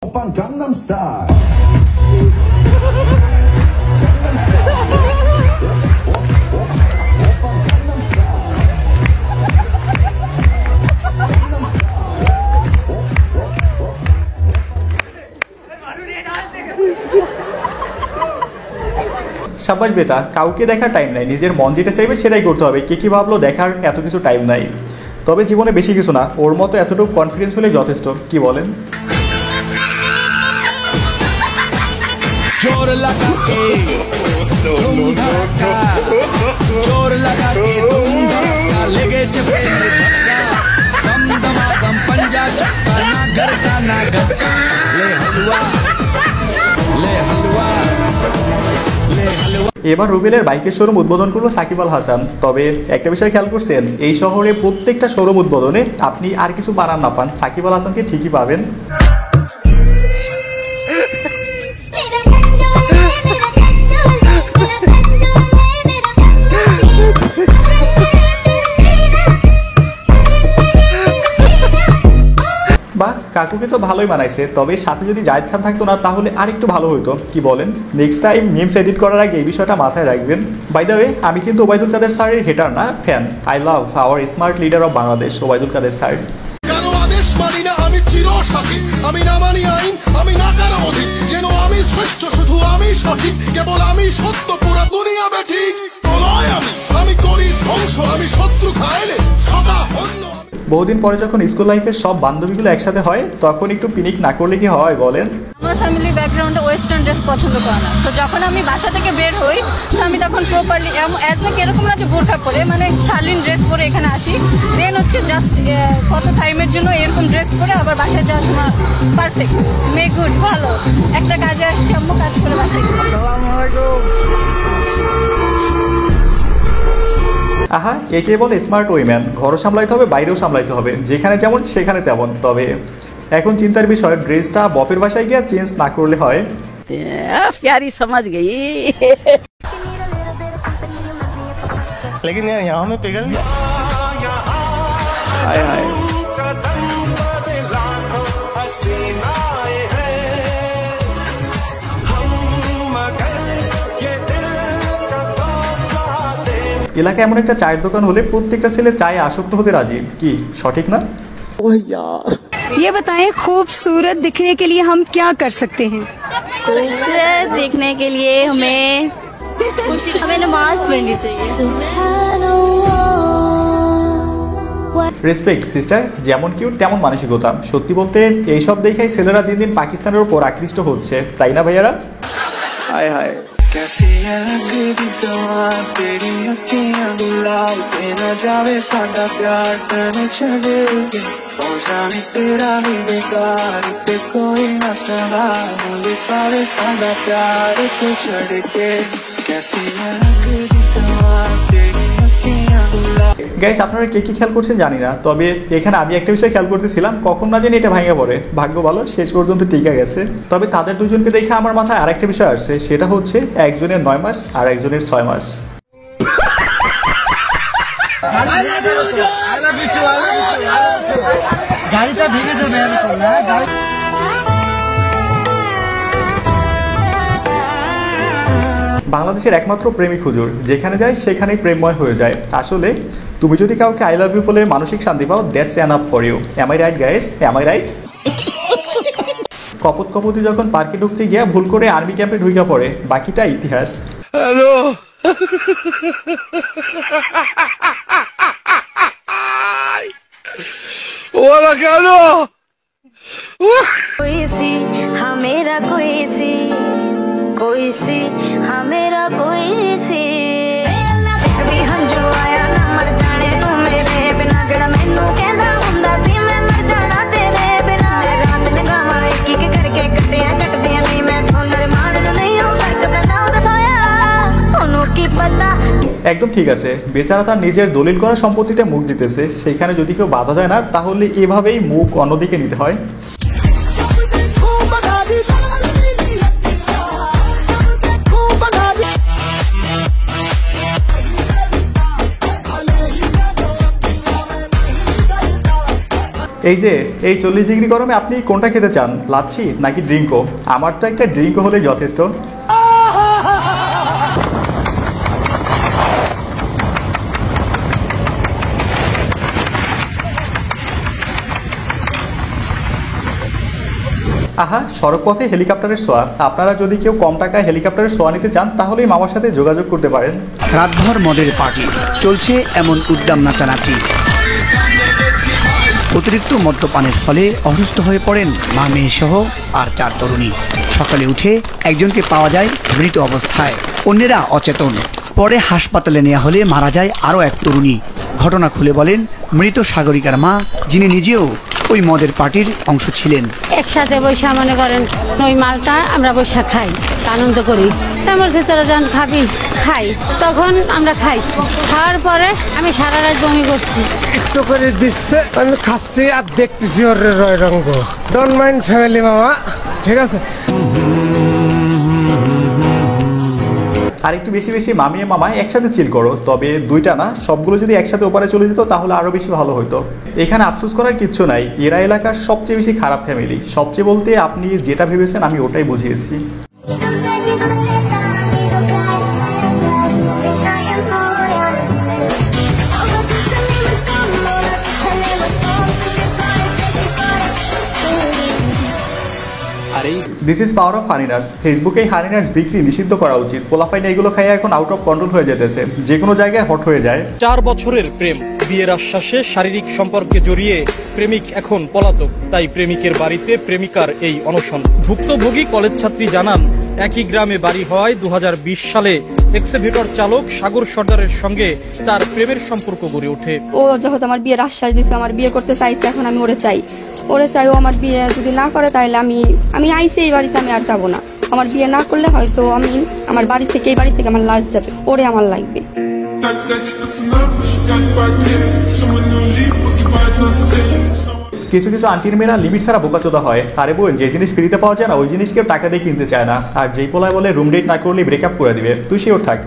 Oppan Gangnam Style. সাব্বাস বেটা, কাউকে দেখার টাইম নাই, নিজের মন যেটা চাইবে সেটাই করতে হবে। কে কি ভাবলো দেখার এত কিছু টাইম নাই। তবে জীবনে বেশি কিছু না, ওর মতো এতটুকু কনফিডেন্স হলে যথেষ্ট। কি বলেন? जोर लगा के तुम धड़का, जोर लगा के तुम धड़का, लेगे चपे झटका, दम दमादम पंजा चक्का, ना घर का ना घर का, ले हलवा ले हलवा ले हलवा। এবার রুবেলের বাইকের শোরুম উদ্বোধন করলো সাকিব আল হাসান। তবে একটা বিষয় খেয়াল করছেন, এই শহরে প্রত্যেকটা শোরুম উদ্বোধনে আপনি আর কিছু বানান না পান, সাকিব আল হাসানকে ঠিকই পাবেন। বাহ, কাকুকে তো ভালোই বানাইছে। তবে সাথে যদি জায়েদ খান থাকতো না তাহলে আর একটু ভালো হতো। কি বলেন? নেক্সট টাইম মিমস এডিট করার আগে এই বিষয়টা মাথায় রাখবেন। বাই দ্য ওয়ে, আমি কিন্তু ওবায়দুল কাদের স্যারের হেটার না, fan. I love our smart leader of Bangladesh, Obaidul Quader sir. কেন আদেশ মানি না আমি চিরসাথী, আমি না মানি আইন, আমি না কারো অধীন, যেন আমি শ্রেষ্ঠ, শুধু আমি সঠিক, কেবল আমি সত্য, পুরা দুনিয়া বেঠিক। প্রলয় আমি করি ধ্বংস, আমি শত্রু খাইলে সদা হন্য। বহুদিন পরে যখন স্কুল লাইফের সব বান্ধবীগুলো একসাথে হয় তখন একটু পিকনিক না করলে কি হয় বলেন? আমার ফ্যামিলি ব্যাকগ্রাউন্ডে ওয়েস্টার্ন ড্রেস পছন্দ করে না। তো যখন আমি বাসা থেকে বের হই, তো আমি তখন প্রপারলি অ্যাজমেক এরকম না যে বোরখা পরে, মানে শালীন ড্রেস পরে এখানে আসি। দেন হচ্ছে জাস্ট কত টাইমের জন্য এরকম ড্রেস পরে আবার বাসায় যাওয়ার সময় পারফেক্ট মে গুড, ভালো একটা কাজে আসছি, আম্মু কাজ করে বাসায় গেছি। আহা, একে বলে স্মার্ট উইম্যান। ঘরও সামলাইতে হবে, বাইরেও সামলাইতে হবে, যেখানে যেমন সেখানে তেমন। তবে এখন চিন্তার বিষয়, ড্রেসটা বফের বাসায় গিয়ে চেঞ্জ না করলে হয়। प्यारी समझ गई। लेकिन यार यहाँ में पिघल गया। হায় হায়। এলাকা এমন একটা চায়ের দোকান হলে প্রত্যেকটা ছেলে চায়ে আসক্ত হতে রাজি। কি সঠিক না? ये बताएं, खूबसूरत दिखने के लिए हम क्या कर सकते हैं? खूबसूरत देखने के लिए हमें नमाज पढ़नी चाहिए। রেসপেক্ট সিস্টার, যেমন কিউট তেমন মানসিকতা। সত্যি বলতে এইসব দেখেই ছেলেরা দিন দিন পাকিস্তানের উপর আকৃষ্ট হচ্ছে, তাই না ভাইয়ারা? হায় হায়। कैसी है लगदी दवा तेरी अखियां गुलाब पे न जावे साडा प्यार तन चलेगी ओ जाने तेरा ही बेकार पे कोई न सदा भूल पावे साडा प्यार को छड़ के कैसी है लगदी दवा तेरी अखियां गुलाब। গাইস, আপনারা কে কি খেয়াল করছেন জানি না, তবে এখানে আমি একটা বিষয় খেয়াল করতেছিলাম, কখন না জানি এটা ভাঙা পড়ে। ভাগ্য ভালো শেষ পর্যন্ত টিকে গেছে। তবে তাদের দুজনকে দেখে আমার মাথায় আরেকটা বিষয় আসছে, সেটা হচ্ছে একজনের 9 মাস আর একজনের 6 মাস। গাড়িটা ভেঙে যাবে এরকম না। বাংলাদেশের একমাত্র প্রেমিক হুজুর, যেখানে যায় সেখানেই প্রেমময় হয়ে যায়। আসলে তুমি যদি কাউকে আই লাভ ইউ বলে মানসিক শান্তি পাও, that's enough for you. Am I right guys? Am I right? কপত কপতি যখন পার্কে ঢুকতে গিয়ে ভুল করে আর্মি ক্যাম্পে ঢুকে পড়ে, বাকিটা ইতিহাস। हेलो ওরা কেন कोई सी हाँ मेरा कोई सी हाँ मेरा कोई सी कभी हम जो आया ना मर जाने तू मेरे बिना जड़ा मैनू कहंदा हुंदा सी मैं मर जाना तेरे बिना। मैं रात लगावां एक एक करके गड्डियां कटदियां नहीं, मैं थोनर मारन नहीं हूं फर्क बताओ दसाया ओनू की पता। একদম ঠিক আছে, বেচারা তার নিজের দলিল করা সম্পত্তিতে মুখ দিতেছে, সেখানে যদি কেউ বাধা যায় না তাহলে এভাবেই মুখ অন্যদিকে নিতে হয়। এই যে এই 40 ডিগ্রি গরমে আপনি কোনটা খেতে চান, লাচ্ছি নাকি ড্রিঙ্কও? আমার তো একটা ড্রিঙ্কও হলেই যথেষ্ট। আহা, সড়কপথে হেলিকপ্টারের ছোঁয়া। আপনারা যদি কেউ কম টাকায় হেলিকপ্টারের ছোঁয়া নিতে চান তাহলে মামার সাথে যোগাযোগ করতে পারেন। রাতভর মদের পার্টি চলছে, এমন উদ্দাম নাচানাচি। অতিরিক্ত মদ্যপানের ফলে অসুস্থ হয়ে পড়েন মা মেয়ে সহ আর 4 তরুণী। সকালে উঠে একজনকে পাওয়া যায় মৃত অবস্থায়, অন্যেরা অচেতন। পরে হাসপাতালে নেওয়া হলে মারা যায় আরও 1 তরুণী। ঘটনা খুলে বলেন মৃত সাগরিকার মা, যিনি নিজেও ওই মদের পার্টির অংশ ছিলেন। একসাথে বৈশা মনে করেন ওই মালটা আমরা বৈশা খাই, আনন্দ করি। তেমন তোরা যান খাবি, খাই। তখন আমরা খাইছি, খাওয়ার পরে আমি সারা রাত বমি করছি। একটু করে দিচ্ছে, আমি খাচ্ছি আর দেখতেছি ওর রয় রঙ্গ। ডোন্ট মাইন্ড ফ্যামিলি মামা, ঠিক আছে। আর একটু বেশি বেশি মামিয়ে মামায় একসাথে চিল করো, তবে দুইটা না, সবগুলো যদি একসাথে ওপারে চলে যেত তাহলে আরো বেশি ভালো হতো। এখানে আফসোস করার কিচ্ছু নাই, এরা এলাকার সবচেয়ে বেশি খারাপ ফ্যামিলি। সবচেয়ে বলতে আপনি যেটা ভেবেছেন আমি ওটাই বুঝিয়েছি। This is power of Honeyners. ফেসবুকে হানিনার্স বিক্রি নিষিদ্ধ করা উচিত। পোলাপাইন এগুলো খাইয়ে এখন আউট অফ কন্ট্রোল হয়ে যেতেছে, যে কোনো জায়গায় হট হয়ে যায়। 4 বছরের প্রেম, বিয়ের আশ্বাসে শারীরিক সম্পর্কে জড়িয়ে প্রেমিক এখন পলাতক। তাই প্রেমিকের বাড়িতে প্রেমিকার এই অনশন। ভুক্তভোগী কলেজ ছাত্রী জানান, একই গ্রামে বাড়ি হওয়ায় 2020 সালে এক্সেভেটর চালক সাগর সর্দারের সঙ্গে তার প্রেমের সম্পর্ক গড়ে ওঠে। ও যখন আমার বিয়ের আশ্বাস দিচ্ছে, আমার বিয়ে করতে চাইছে, এখন আমি ওরে চাই। ও আমার বিয়ে যদি না করে তাহলে আমি আইসি এই বাড়িতে, আমি আর যাবো না। আমার বিয়ে না করলে হয়তো আমি আমার বাড়ি থেকে, এই বাড়ি থেকে আমার লাশ যাবে, ওরে আমার লাগবে। কিছু কিছু আন্টির মেয়েরা লিমিট ছাড়া বোকাচোদা হয়। আরে বোন, যে জিনিস ফ্রিতে পাওয়া যায় না ওই জিনিস কেউ টাকা দিয়ে কিনতে চায় না। আর যেই পোলায় বলে রুম ডেট না করলে ব্রেকআপ করে দিবে, তুই শিওর থাক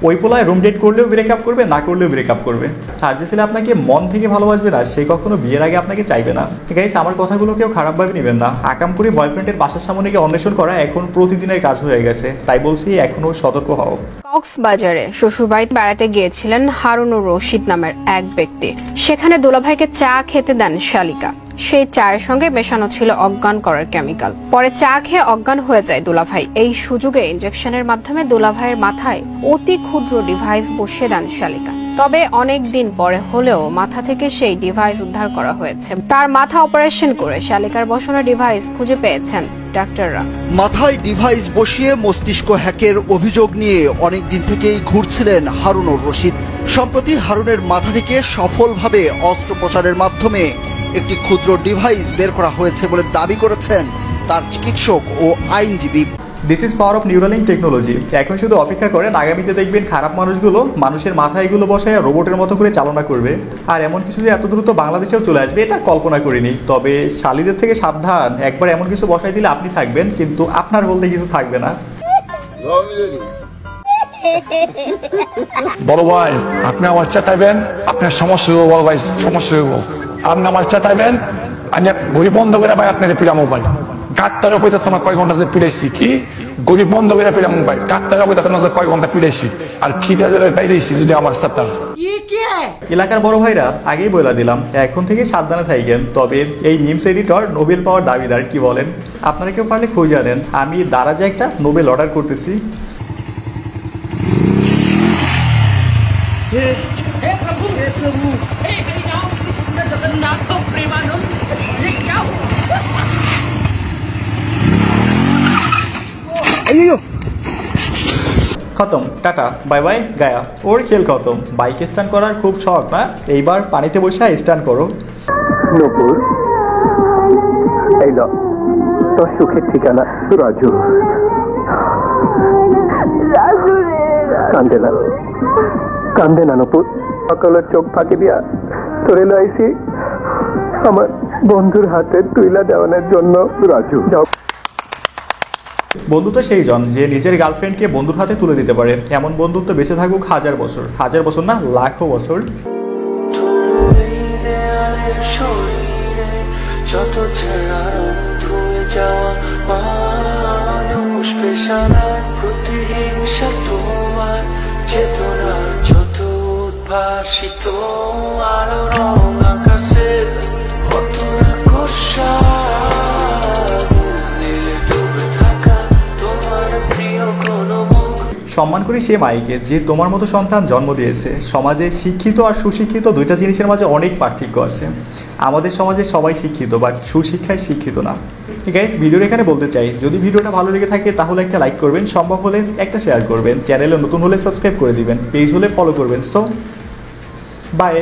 ওই পোলায় রুম ডেট করলেও ব্রেকআপ করবে, না করলেও ব্রেকআপ করবে। আর যে ছেলে আপনাকে মন থেকে ভালোবাসবে না সে কখনো বিয়ের আগে আপনাকে চাইবে না। গাইস, আমার কথাগুলো কেউ খারাপভাবে নেবেন না। আকাম করে বয়ফ্রেন্ডের বাসার সামনে গিয়ে অন্বেষণ করা এখন প্রতিদিনের কাজ হয়ে গেছে, তাই বলছি এখনো সতর্ক হও। কক্সবাজারে শ্বশুরবাড়িতে বেড়াতে গিয়েছিলেন হারুনুর রশিদ নামের এক ব্যক্তি। সেখানে দুলাভাইকে চা খেতে দেন শালিকা। সেই চায়ের সঙ্গে মেশানো ছিল অজ্ঞান করার কেমিক্যাল। পরে চা খেয়ে অজ্ঞান হয়ে যায় দুলাভাই। এই সুযোগে ইনজেকশনের মাধ্যমে দুলাভাইয়ের মাথায় অতি ক্ষুদ্র ডিভাইস বসিয়ে দেন শালিকা। তবে অনেক দিন পরে হলেও মাথা থেকে সেই ডিভাইস উদ্ধার করা হয়েছে। তার মাথা অপারেশন করে শালিকার বসানো ডিভাইস খুঁজে পেয়েছেন ডাক্তাররা। মাথায় ডিভাইস বসিয়ে মস্তিষ্ক হ্যাকের অভিযোগ নিয়ে অনেক দিন থেকেই ঘুরছিলেন হারুনুর রশিদ। সম্প্রতি হারুনের মাথা থেকে সফলভাবে অস্ত্রোপচারের মাধ্যমে একটি ক্ষুদ্র ডিভাইস বের করা হয়েছে বলে দাবি করেছেন তার চিকিৎসক ও আইনজীবী। This is power of Neuralink technology. এখন শুধু অপেক্ষা করেন, আগামীতে দেখবেন খারাপ মানুষগুলো মানুষের মাথায় এগুলো বসায় রোবটের মতো করে চালনা করবে। আর এমন কিছু যে এত দ্রুত বাংলাদেশেও চলে আসবে এটা কল্পনা করিনি। তবে শালীদের থেকে সাবধান, একবার এমন কিছু বসাই দিলে আপনি থাকবেন কিন্তু আপনার বলতে কিছু থাকবে না। বড় ভাই, আপনি আমার চাইবেন, আপনার সমস্যা হইব। বড় ভাই, সমস্যা হইব। আপনি আমার চাইবেন, আমি গরিব বন্ধ করে ভাই আপনার পিড়ামো ভাই। গাত্তার উপরে তোমার কয় ঘন্টা পিড়াইছি, কি গরিব বন্ধ করে পিড়ামো ভাই। গাত্তার উপরে তোমার কয় ঘন্টা পিড়াইছি আর খিদে পাইরেছি যদি আমার সাথে। এলাকার বড় ভাইরা আগেই বলে দিলাম, এখন থেকে সাবধানে থাকবেন। তবে এই মিমস এডিটর নোবেল পাওয়ার দাবিদার, কি বলেন? আপনারা কেউ পারলে খুঁজে আনেন, আমি দারাজে একটা নোবেল অর্ডার করতেছি। খতম, টাটা, বাই বাই গায়া। ওর খেল খতম। বাইক স্ট্যান্ড করার খুব শখ না? এইবার পানিতে বসে স্ট্যান্ড করো। নূপুর, এই ল তোর সুখের ঠিকানা। রাজু, রাজু রে, কান্দে না নূপুর। সকালের চোখ ফাঁকি দিয়া তোরে লাইছি আমার বন্ধুর হাতে তুইলা দেওয়ানোর জন্য। রাজু, যাও। বন্ধু তো সেই জন যে নিজের গার্লফ্রেন্ডকে বন্ধুর হাতে তুলে দিতে পারে। এমন বন্ধুত্ব বেঁচে থাকুক 1000 বছর, 1000 বছর না, লাখো বছর। যত ছেঁড়া রং ধুয়ে যাওয়া মানুষ পেশাদার প্রতিহিংসা তোমার চেতনার যত উদ্ভাসিত আলো রং আকাশে কত আকর্ষা নীলে ডুবে থাকা তোমার প্রিয় কোনো মুখ। সম্মান করি সে মাইকে যে তোমার মতো সন্তান জন্ম দিয়েছে। সমাজে শিক্ষিত আর সুশিক্ষিত দুইটা জিনিসের মাঝে অনেক পার্থক্য আছে। আমাদের সমাজে সবাই শিক্ষিত, বাট সুশিক্ষায় শিক্ষিত না। গাইস, ভিডিওর এখানে বলতে চাই, যদি ভিডিওটা ভালো লেগে থাকে তাহলে একটা লাইক করবেন, সম্ভব হলে একটা শেয়ার করবেন, চ্যানেলে নতুন হলে সাবস্ক্রাইব করে দিবেন, পেজ হলে ফলো করবেন। So by.